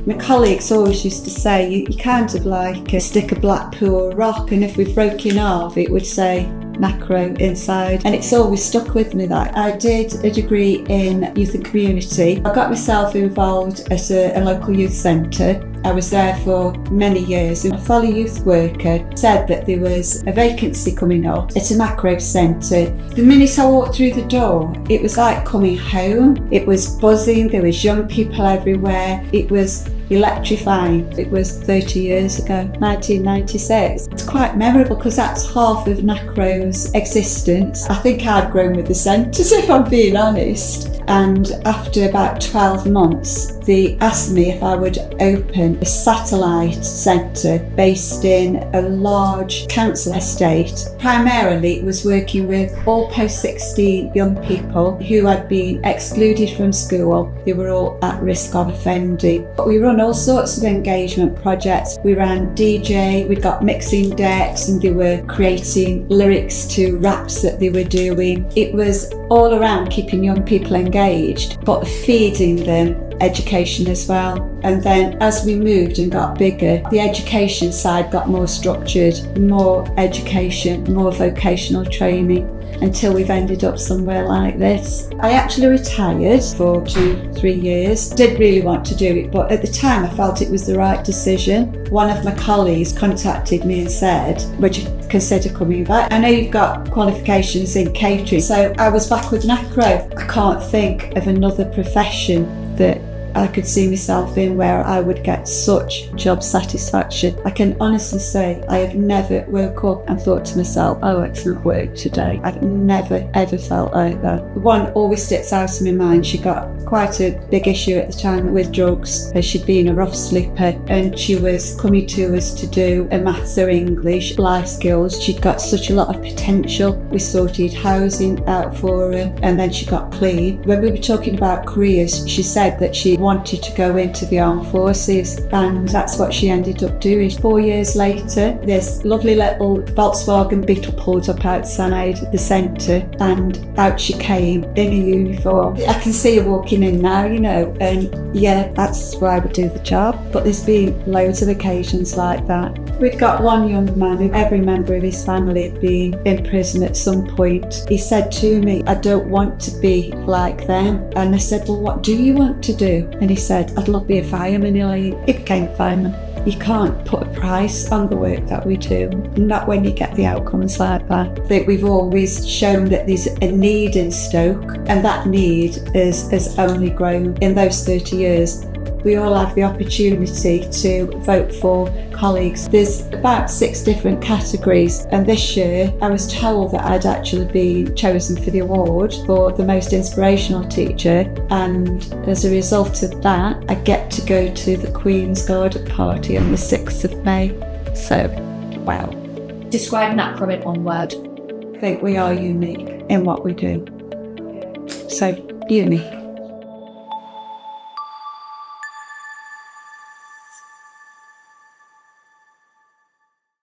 My colleagues always used to say, you kind of like stick a Blackpool rock, and if we've broken off, it would say Nacro inside, and it's always stuck with me that. I did a degree in youth and community. I got myself involved at a local youth centre. I was there for many years, and a fellow youth worker said that there was a vacancy coming up at a Nacro centre. The minute I walked through the door, it was like coming home. It was buzzing, there was young people everywhere. It was electrifying. It was 30 years ago, 1996. It's quite memorable because that's half of Nacro's existence. I think I've grown with the centres, if I'm being honest. And after about 12 months, they asked me if I would open a satellite centre based in a large council estate. Primarily, it was working with all post-16 young people who had been excluded from school. They were all at risk of offending. But we run all sorts of engagement projects. We ran DJ, we got mixing decks, and they were creating lyrics to raps that they were doing. It was all around keeping young people engaged, but feeding them education as well. And then as we moved and got bigger, the education side got more structured, more education, more vocational training, until we've ended up somewhere like this. I actually retired for 2-3 years. Did really want to do it, but at the time I felt it was the right decision. One of my colleagues contacted me and said, would you consider coming back? I know you've got qualifications in catering. So I was back with Nacro. I can't think of another profession that I could see myself in where I would get such job satisfaction. I can honestly say I have never woke up and thought to myself, oh, it's not work today. I've never ever felt like that. One always sticks out in my mind. She got quite a big issue at the time with drugs. She'd been a rough sleeper, and she was coming to us to do a maths or English, life skills. She'd got such a lot of potential. We sorted housing out for her, and then she got clean. When we were talking about careers, she said that she wanted to go into the armed forces, and that's what she ended up doing. 4 years later, this lovely little Volkswagen Beetle pulled up outside the centre, and out she came in a uniform. I can see her walking in now, you know, and yeah, that's why I would do the job. But there's been loads of occasions like that. We'd got one young man who every member of his family had been in prison at some point. He said to me, I don't want to be like them. And I said, well, what do you want to do? And he said, I'd love to be a fireman, Elaine. He became a fireman. You can't put a price on the work that we do, not when you get the outcomes like that. I think we've always shown that there's a need in Stoke, and that need has only grown in those 30 years. We all have the opportunity to vote for colleagues. There's about 6 different categories, and this year I was told that I'd actually been chosen for the award for the most inspirational teacher, and as a result of that I get to go to the Queen's Garden Party on the 6th of May. So, wow. Describe Nacro in one word. I think we are unique in what we do. So, unique.